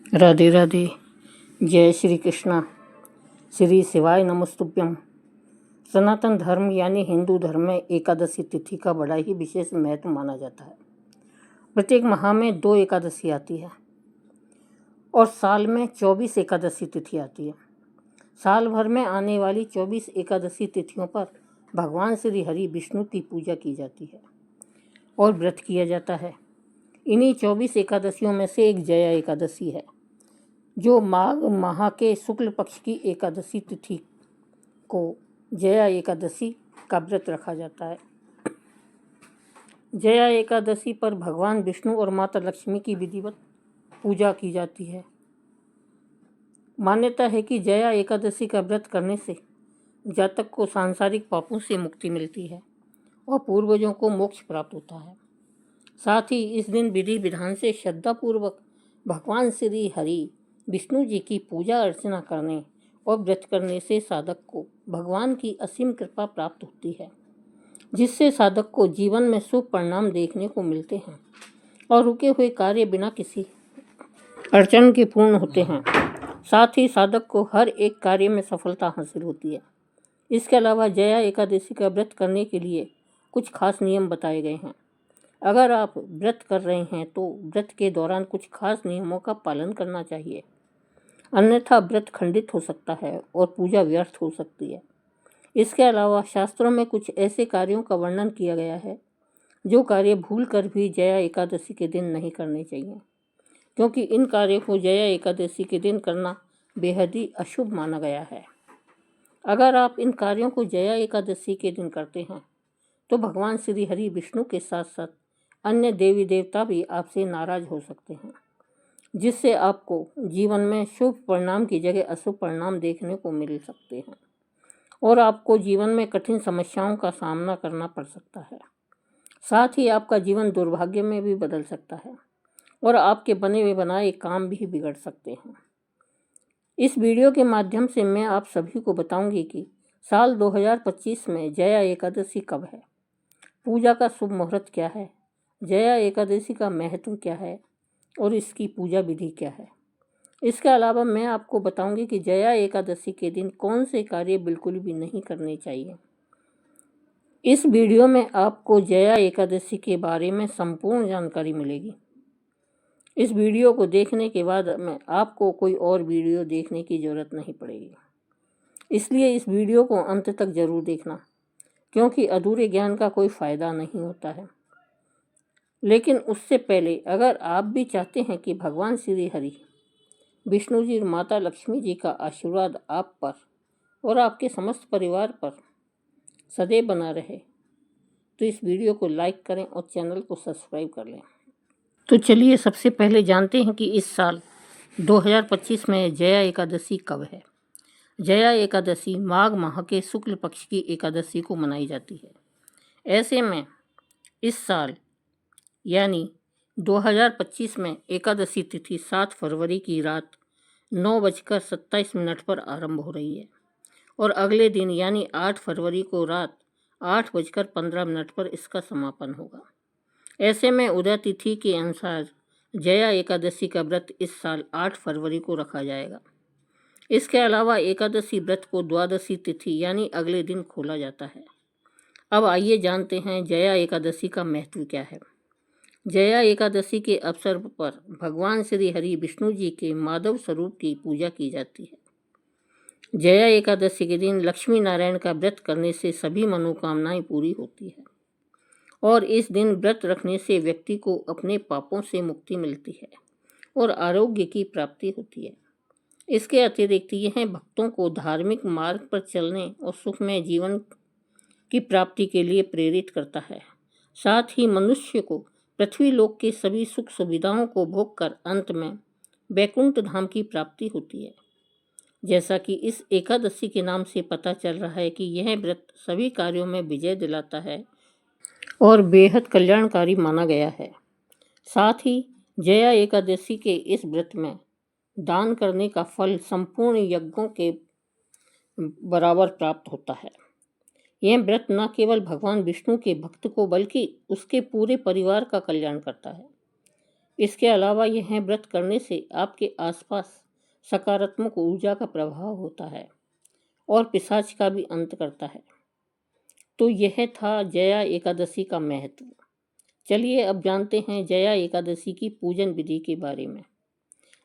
राधे राधे। जय श्री कृष्णा। श्री शिवाय नमस्तुभ्यम। सनातन धर्म यानी हिंदू धर्म में एकादशी तिथि का बड़ा ही विशेष महत्व माना जाता है। प्रत्येक माह में 2 एकादशी आती है और साल में 24 एकादशी तिथि आती है। साल भर में आने वाली 24 एकादशी तिथियों पर भगवान श्री हरि विष्णु की पूजा की जाती है और व्रत किया जाता है। इन्हीं 24 एकादशियों में से एक जया एकादशी है, जो माघ माह के शुक्ल पक्ष की एकादशी तिथि को जया एकादशी का व्रत रखा जाता है। जया एकादशी पर भगवान विष्णु और माता लक्ष्मी की विधिवत पूजा की जाती है। मान्यता है कि जया एकादशी का व्रत करने से जातक को सांसारिक पापों से मुक्ति मिलती है और पूर्वजों को मोक्ष प्राप्त होता है। साथ ही इस दिन विधि विधान से श्रद्धापूर्वक भगवान श्री हरि विष्णु जी की पूजा अर्चना करने और व्रत करने से साधक को भगवान की असीम कृपा प्राप्त होती है, जिससे साधक को जीवन में शुभ परिणाम देखने को मिलते हैं और रुके हुए कार्य बिना किसी अड़चन के पूर्ण होते हैं। साथ ही साधक को हर एक कार्य में सफलता हासिल होती है। इसके अलावा जया एकादशी का व्रत करने के लिए कुछ खास नियम बताए गए हैं। अगर आप व्रत कर रहे हैं तो व्रत के दौरान कुछ खास नियमों का पालन करना चाहिए, अन्यथा व्रत खंडित हो सकता है और पूजा व्यर्थ हो सकती है। इसके अलावा शास्त्रों में कुछ ऐसे कार्यों का वर्णन किया गया है जो कार्य भूल कर भी जया एकादशी के दिन नहीं करने चाहिए, क्योंकि इन कार्यों को जया एकादशी के दिन करना बेहद ही अशुभ माना गया है। अगर आप इन कार्यों को जया एकादशी के दिन करते हैं तो भगवान श्री हरि विष्णु के साथ साथ अन्य देवी देवता भी आपसे नाराज हो सकते हैं, जिससे आपको जीवन में शुभ परिणाम की जगह अशुभ परिणाम देखने को मिल सकते हैं और आपको जीवन में कठिन समस्याओं का सामना करना पड़ सकता है। साथ ही आपका जीवन दुर्भाग्य में भी बदल सकता है और आपके बने हुए बनाए काम भी बिगड़ सकते हैं। इस वीडियो के माध्यम से मैं आप सभी को बताऊंगी कि साल 2025 में जया एकादशी कब है, पूजा का शुभ मुहूर्त क्या है, जया एकादशी का महत्व क्या है और इसकी पूजा विधि क्या है। इसके अलावा मैं आपको बताऊंगी कि जया एकादशी के दिन कौन से कार्य बिल्कुल भी नहीं करने चाहिए। इस वीडियो में आपको जया एकादशी के बारे में संपूर्ण जानकारी मिलेगी। इस वीडियो को देखने के बाद में आपको कोई और वीडियो देखने की ज़रूरत नहीं पड़ेगी, इसलिए इस वीडियो को अंत तक जरूर देखना, क्योंकि अधूरे ज्ञान का कोई फ़ायदा नहीं होता है। लेकिन उससे पहले अगर आप भी चाहते हैं कि भगवान श्री हरि विष्णु जी और माता लक्ष्मी जी का आशीर्वाद आप पर और आपके समस्त परिवार पर सदैव बना रहे, तो इस वीडियो को लाइक करें और चैनल को सब्सक्राइब कर लें। तो चलिए सबसे पहले जानते हैं कि इस साल 2025 में जया एकादशी कब है। जया एकादशी माघ माह के शुक्ल पक्ष की एकादशी को मनाई जाती है। ऐसे में इस साल यानी 2025 में एकादशी तिथि 7 फरवरी की रात 9:27 पर आरंभ हो रही है और अगले दिन यानी 8 फरवरी को रात 8:15 पर इसका समापन होगा। ऐसे में उदय तिथि के अनुसार जया एकादशी का व्रत इस साल 8 फरवरी को रखा जाएगा। इसके अलावा एकादशी व्रत को द्वादशी तिथि यानी अगले दिन खोला जाता है। अब आइए जानते हैं जया एकादशी का महत्व क्या है। जया एकादशी के अवसर पर भगवान श्री हरि विष्णु जी के माधव स्वरूप की पूजा की जाती है। जया एकादशी के दिन लक्ष्मी नारायण का व्रत करने से सभी मनोकामनाएं पूरी होती है और इस दिन व्रत रखने से व्यक्ति को अपने पापों से मुक्ति मिलती है और आरोग्य की प्राप्ति होती है। इसके अतिरिक्त यह भक्तों को धार्मिक मार्ग पर चलने और सुखमय जीवन की प्राप्ति के लिए प्रेरित करता है। साथ ही मनुष्य को पृथ्वी लोक के सभी सुख सुविधाओं को भोग कर अंत में वैकुंठ धाम की प्राप्ति होती है। जैसा कि इस एकादशी के नाम से पता चल रहा है कि यह व्रत सभी कार्यों में विजय दिलाता है और बेहद कल्याणकारी माना गया है। साथ ही जया एकादशी के इस व्रत में दान करने का फल संपूर्ण यज्ञों के बराबर प्राप्त होता है। यह व्रत न केवल भगवान विष्णु के भक्त को बल्कि उसके पूरे परिवार का कल्याण करता है। इसके अलावा यह व्रत करने से आपके आसपास सकारात्मक ऊर्जा का प्रभाव होता है और पिशाच का भी अंत करता है। तो यह था जया एकादशी का महत्व। चलिए अब जानते हैं जया एकादशी की पूजन विधि के बारे में।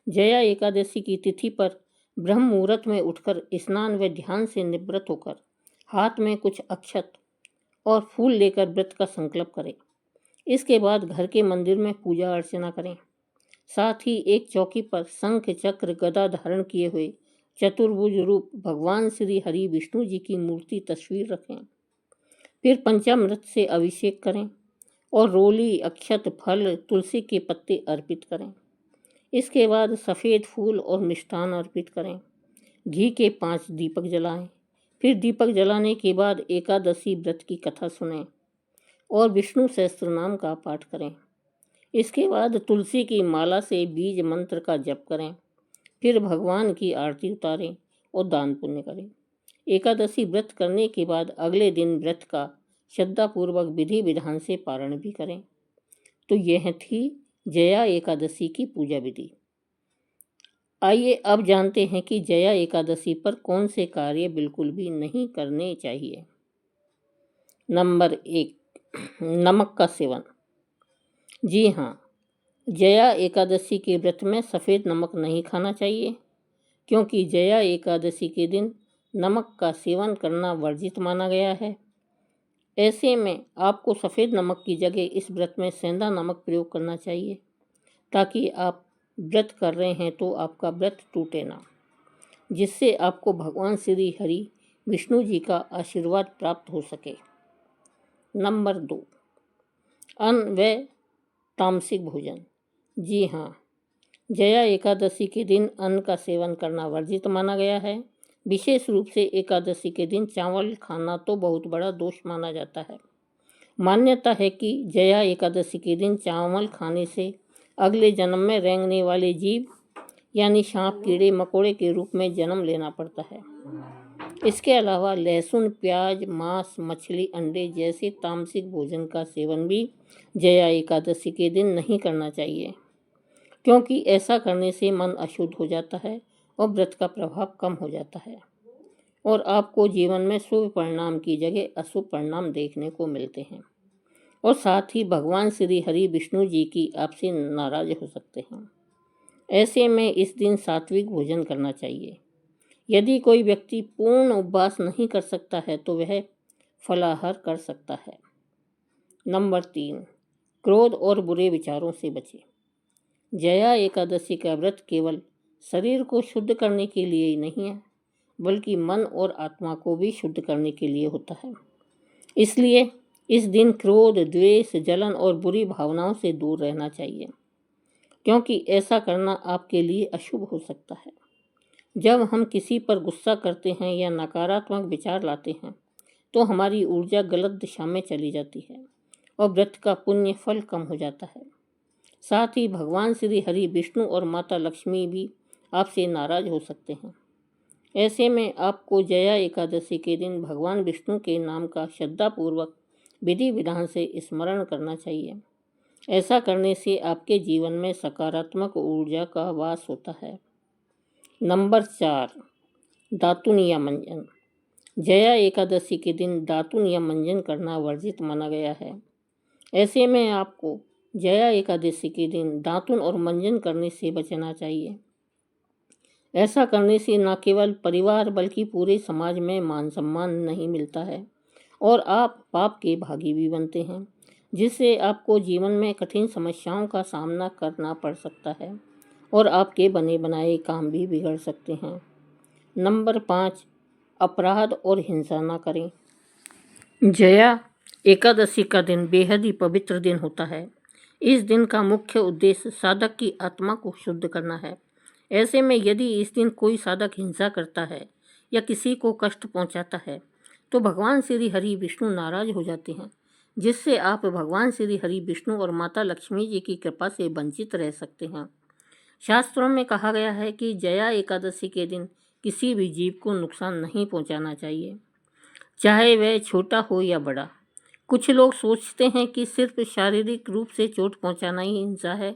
जया एकादशी की तिथि पर ब्रह्म मुहूर्त में उठकर स्नान व ध्यान से निवृत्त होकर हाथ में कुछ अक्षत और फूल लेकर व्रत का संकल्प करें। इसके बाद घर के मंदिर में पूजा अर्चना करें। साथ ही एक चौकी पर शंख चक्र गदा धारण किए हुए चतुर्भुज रूप भगवान श्री हरि विष्णु जी की मूर्ति तस्वीर रखें। फिर पंचामृत से अभिषेक करें और रोली अक्षत फल तुलसी के पत्ते अर्पित करें। इसके बाद सफ़ेद फूल और मिष्ठान अर्पित करें। घी के 5 दीपक जलाएं। फिर दीपक जलाने के बाद एकादशी व्रत की कथा सुनें और विष्णु सहस्त्र नाम का पाठ करें। इसके बाद तुलसी की माला से बीज मंत्र का जप करें। फिर भगवान की आरती उतारें और दान पुण्य करें। एकादशी व्रत करने के बाद अगले दिन व्रत का श्रद्धापूर्वक विधि विधान से पारण भी करें। तो यह थी जया एकादशी की पूजा विधि। आइए अब जानते हैं कि जया एकादशी पर कौन से कार्य बिल्कुल भी नहीं करने चाहिए। नंबर 1, नमक का सेवन। जी हाँ, जया एकादशी के व्रत में सफ़ेद नमक नहीं खाना चाहिए, क्योंकि जया एकादशी के दिन नमक का सेवन करना वर्जित माना गया है। ऐसे में आपको सफ़ेद नमक की जगह इस व्रत में सेंधा नमक प्रयोग करना चाहिए, ताकि आप व्रत कर रहे हैं तो आपका व्रत टूटे ना, जिससे आपको भगवान श्री हरि विष्णु जी का आशीर्वाद प्राप्त हो सके। नंबर 2, अन्न व तामसिक भोजन। जी हाँ, जया एकादशी के दिन अन्न का सेवन करना वर्जित माना गया है। विशेष रूप से एकादशी के दिन चावल खाना तो बहुत बड़ा दोष माना जाता है। मान्यता है कि जया एकादशी के दिन चावल खाने से अगले जन्म में रेंगने वाले जीव यानी सांप कीड़े मकोड़े के रूप में जन्म लेना पड़ता है। इसके अलावा लहसुन प्याज मांस मछली अंडे जैसे तामसिक भोजन का सेवन भी जया एकादशी के दिन नहीं करना चाहिए, क्योंकि ऐसा करने से मन अशुद्ध हो जाता है और व्रत का प्रभाव कम हो जाता है और आपको जीवन में शुभ परिणाम की जगह अशुभ परिणाम देखने को मिलते हैं और साथ ही भगवान श्री हरि विष्णु जी की आपसे नाराज हो सकते हैं। ऐसे में इस दिन सात्विक भोजन करना चाहिए। यदि कोई व्यक्ति पूर्ण उपवास नहीं कर सकता है तो वह फलाहार कर सकता है। नंबर 3, क्रोध और बुरे विचारों से बचें। जया एकादशी का व्रत केवल शरीर को शुद्ध करने के लिए ही नहीं है, बल्कि मन और आत्मा को भी शुद्ध करने के लिए होता है। इसलिए इस दिन क्रोध द्वेष जलन और बुरी भावनाओं से दूर रहना चाहिए, क्योंकि ऐसा करना आपके लिए अशुभ हो सकता है। जब हम किसी पर गुस्सा करते हैं या नकारात्मक विचार लाते हैं तो हमारी ऊर्जा गलत दिशा में चली जाती है और व्रत का पुण्य फल कम हो जाता है। साथ ही भगवान श्री हरि विष्णु और माता लक्ष्मी भी आपसे नाराज हो सकते हैं। ऐसे में आपको जया एकादशी के दिन भगवान विष्णु के नाम का श्रद्धापूर्वक विधि विधान से स्मरण करना चाहिए। ऐसा करने से आपके जीवन में सकारात्मक ऊर्जा का वास होता है। नंबर 4, दातुन या मंजन। जया एकादशी के दिन दातुन या मंजन करना वर्जित माना गया है। ऐसे में आपको जया एकादशी के दिन दातुन और मंजन करने से बचना चाहिए। ऐसा करने से न केवल परिवार बल्कि पूरे समाज में मान सम्मान नहीं मिलता है और आप पाप के भागी भी बनते हैं, जिससे आपको जीवन में कठिन समस्याओं का सामना करना पड़ सकता है और आपके बने बनाए काम भी बिगड़ सकते हैं। नंबर 5, अपराध और हिंसा न करें। जया एकादशी का दिन बेहद ही पवित्र दिन होता है। इस दिन का मुख्य उद्देश्य साधक की आत्मा को शुद्ध करना है। ऐसे में यदि इस दिन कोई साधक हिंसा करता है या किसी को कष्ट पहुंचाता है तो भगवान श्री हरि विष्णु नाराज हो जाते हैं, जिससे आप भगवान श्री हरि विष्णु और माता लक्ष्मी जी की कृपा से वंचित रह सकते हैं। शास्त्रों में कहा गया है कि जया एकादशी के दिन किसी भी जीव को नुकसान नहीं पहुंचाना चाहिए, चाहे वह छोटा हो या बड़ा। कुछ लोग सोचते हैं कि सिर्फ शारीरिक रूप से चोट पहुंचाना ही हिंसा है,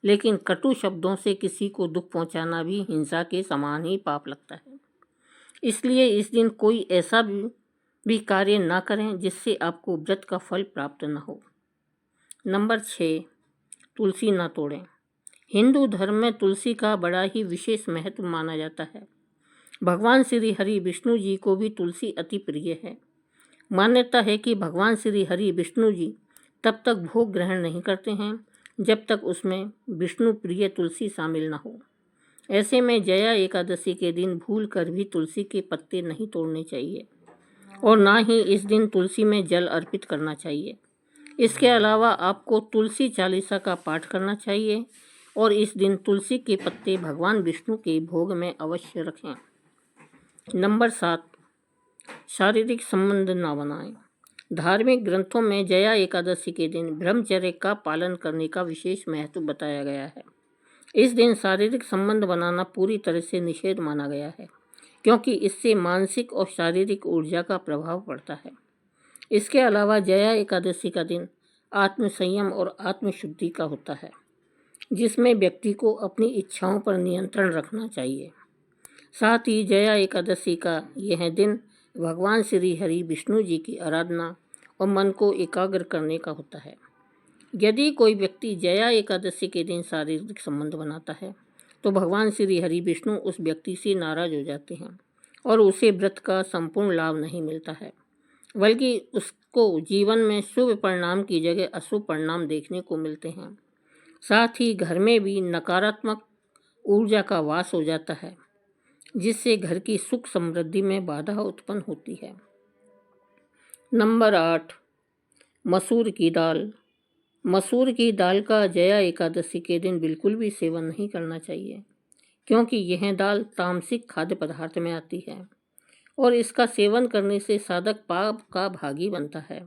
लेकिन कटु शब्दों से किसी को दुख पहुंचाना भी हिंसा के समान ही पाप लगता है। इसलिए इस दिन कोई ऐसा भी कार्य ना करें जिससे आपको व्रत का फल प्राप्त न हो। नंबर 6, तुलसी ना तोड़ें। हिंदू धर्म में तुलसी का बड़ा ही विशेष महत्व माना जाता है। भगवान श्री हरि विष्णु जी को भी तुलसी अति प्रिय है। मान्यता है कि भगवान श्री हरि विष्णु जी तब तक भोग ग्रहण नहीं करते हैं जब तक उसमें विष्णु प्रिय तुलसी शामिल न हो। ऐसे में जया एकादशी के दिन भूल कर भी तुलसी के पत्ते नहीं तोड़ने चाहिए और ना ही इस दिन तुलसी में जल अर्पित करना चाहिए। इसके अलावा आपको तुलसी चालीसा का पाठ करना चाहिए और इस दिन तुलसी के पत्ते भगवान विष्णु के भोग में अवश्य रखें। नंबर 7, शारीरिक संबंध ना बनाएं। धार्मिक ग्रंथों में जया एकादशी के दिन ब्रह्मचर्य का पालन करने का विशेष महत्व बताया गया है। इस दिन शारीरिक संबंध बनाना पूरी तरह से निषेध माना गया है, क्योंकि इससे मानसिक और शारीरिक ऊर्जा का प्रभाव पड़ता है। इसके अलावा जया एकादशी का दिन आत्म संयम और आत्मशुद्धि का होता है, जिसमें व्यक्ति को अपनी इच्छाओं पर नियंत्रण रखना चाहिए। साथ ही जया एकादशी का यह दिन भगवान श्री हरि विष्णु जी की आराधना और मन को एकाग्र करने का होता है। यदि कोई व्यक्ति जया एकादशी के दिन शारीरिक संबंध बनाता है तो भगवान श्री हरि विष्णु उस व्यक्ति से नाराज हो जाते हैं और उसे व्रत का संपूर्ण लाभ नहीं मिलता है, बल्कि उसको जीवन में शुभ परिणाम की जगह अशुभ परिणाम देखने को मिलते हैं। साथ ही घर में भी नकारात्मक ऊर्जा का वास हो जाता है, जिससे घर की सुख समृद्धि में बाधा उत्पन्न होती है। नंबर 8, मसूर की दाल। मसूर की दाल का जया एकादशी के दिन बिल्कुल भी सेवन नहीं करना चाहिए, क्योंकि यह दाल तामसिक खाद्य पदार्थ में आती है और इसका सेवन करने से साधक पाप का भागी बनता है।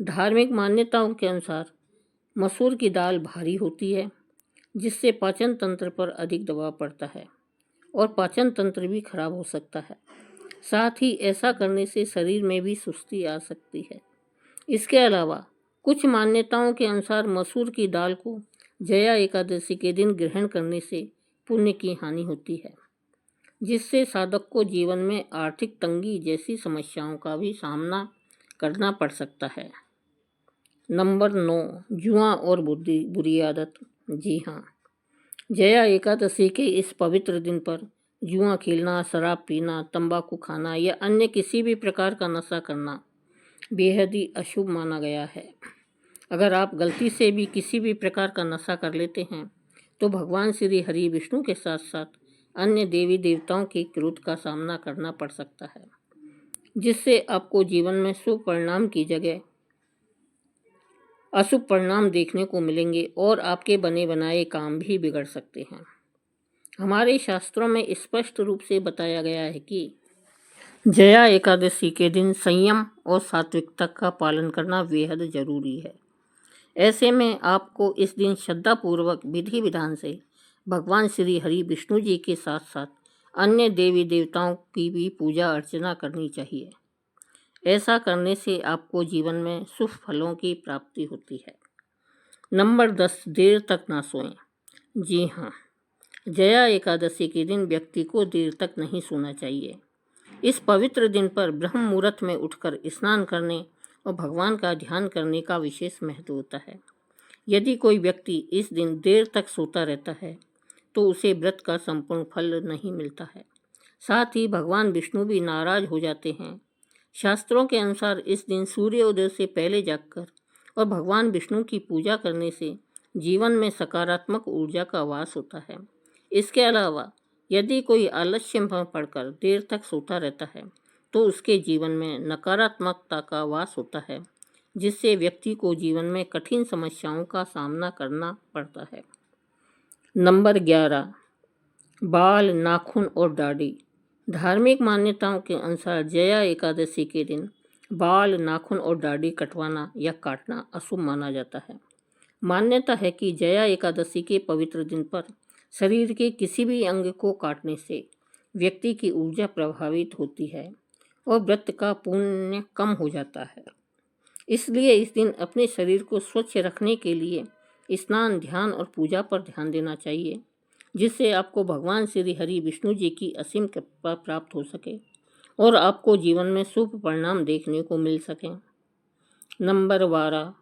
धार्मिक मान्यताओं के अनुसार मसूर की दाल भारी होती है, जिससे पाचन तंत्र पर अधिक दबाव पड़ता है और पाचन तंत्र भी खराब हो सकता है। साथ ही ऐसा करने से शरीर में भी सुस्ती आ सकती है। इसके अलावा कुछ मान्यताओं के अनुसार मसूर की दाल को जया एकादशी के दिन ग्रहण करने से पुण्य की हानि होती है, जिससे साधक को जीवन में आर्थिक तंगी जैसी समस्याओं का भी सामना करना पड़ सकता है। नंबर 9, जुआ और बुरी आदत। जी हाँ, जया एकादशी के इस पवित्र दिन पर जुआ खेलना, शराब पीना, तंबाकू खाना या अन्य किसी भी प्रकार का नशा करना बेहद ही अशुभ माना गया है। अगर आप गलती से भी किसी भी प्रकार का नशा कर लेते हैं तो भगवान श्री हरि विष्णु के साथ साथ अन्य देवी देवताओं के क्रोध का सामना करना पड़ सकता है, जिससे आपको जीवन में शुभ परिणाम की जगह अशुभ परिणाम देखने को मिलेंगे और आपके बने बनाए काम भी बिगड़ सकते हैं। हमारे शास्त्रों में स्पष्ट रूप से बताया गया है कि जया एकादशी के दिन संयम और सात्विकता का पालन करना बेहद जरूरी है। ऐसे में आपको इस दिन श्रद्धापूर्वक विधि विधान से भगवान श्री हरि विष्णु जी के साथ साथ अन्य देवी देवताओं की भी पूजा अर्चना करनी चाहिए। ऐसा करने से आपको जीवन में शुभ फलों की प्राप्ति होती है। नंबर 10, देर तक ना सोएं। जी हाँ, जया एकादशी के दिन व्यक्ति को देर तक नहीं सोना चाहिए। इस पवित्र दिन पर ब्रह्म मुहूर्त में उठकर स्नान करने और भगवान का ध्यान करने का विशेष महत्व होता है। यदि कोई व्यक्ति इस दिन देर तक सोता रहता है तो उसे व्रत का संपूर्ण फल नहीं मिलता है। साथ ही भगवान विष्णु भी नाराज हो जाते हैं। शास्त्रों के अनुसार इस दिन सूर्योदय से पहले जागकर और भगवान विष्णु की पूजा करने से जीवन में सकारात्मक ऊर्जा का वास होता है। इसके अलावा यदि कोई आलस्य में पड़कर देर तक सोता रहता है तो उसके जीवन में नकारात्मकता का वास होता है, जिससे व्यक्ति को जीवन में कठिन समस्याओं का सामना करना पड़ता है। नंबर 11, बाल, नाखून और दाढ़ी। धार्मिक मान्यताओं के अनुसार जया एकादशी के दिन बाल, नाखून और दाढ़ी कटवाना या काटना अशुभ माना जाता है। मान्यता है कि जया एकादशी के पवित्र दिन पर शरीर के किसी भी अंग को काटने से व्यक्ति की ऊर्जा प्रभावित होती है और व्रत का पुण्य कम हो जाता है। इसलिए इस दिन अपने शरीर को स्वच्छ रखने के लिए स्नान, ध्यान और पूजा पर ध्यान देना चाहिए, जिससे आपको भगवान श्री हरि विष्णु जी की असीम कृपा प्राप्त हो सके और आपको जीवन में शुभ परिणाम देखने को मिल सके। नंबर 12,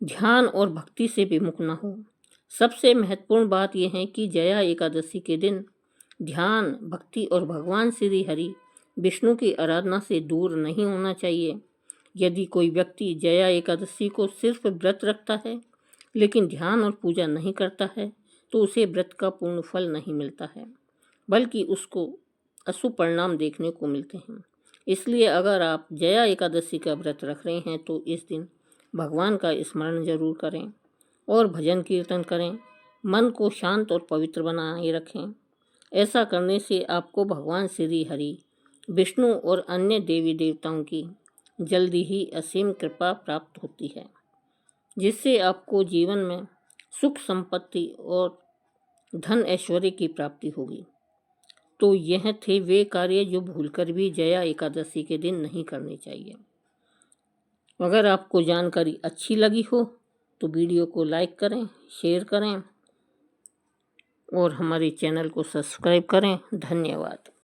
ध्यान और भक्ति से विमुख न हो। सबसे महत्वपूर्ण बात यह है कि जया एकादशी के दिन ध्यान, भक्ति और भगवान श्री हरि विष्णु की आराधना से दूर नहीं होना चाहिए। यदि कोई व्यक्ति जया एकादशी को सिर्फ व्रत रखता है लेकिन ध्यान और पूजा नहीं करता है तो उसे व्रत का पूर्ण फल नहीं मिलता है, बल्कि उसको अशुभ परिणाम देखने को मिलते हैं। इसलिए अगर आप जया एकादशी का व्रत रख रहे हैं तो इस दिन भगवान का स्मरण जरूर करें और भजन कीर्तन करें। मन को शांत और पवित्र बनाए रखें। ऐसा करने से आपको भगवान श्री हरि विष्णु और अन्य देवी देवताओं की जल्दी ही असीम कृपा प्राप्त होती है, जिससे आपको जीवन में सुख, संपत्ति और धन ऐश्वर्य की प्राप्ति होगी। तो यह थे वे कार्य जो भूलकर भी जया एकादशी के दिन नहीं करने चाहिए। अगर आपको जानकारी अच्छी लगी हो तो वीडियो को लाइक करें, शेयर करें और हमारे चैनल को सब्सक्राइब करें। धन्यवाद।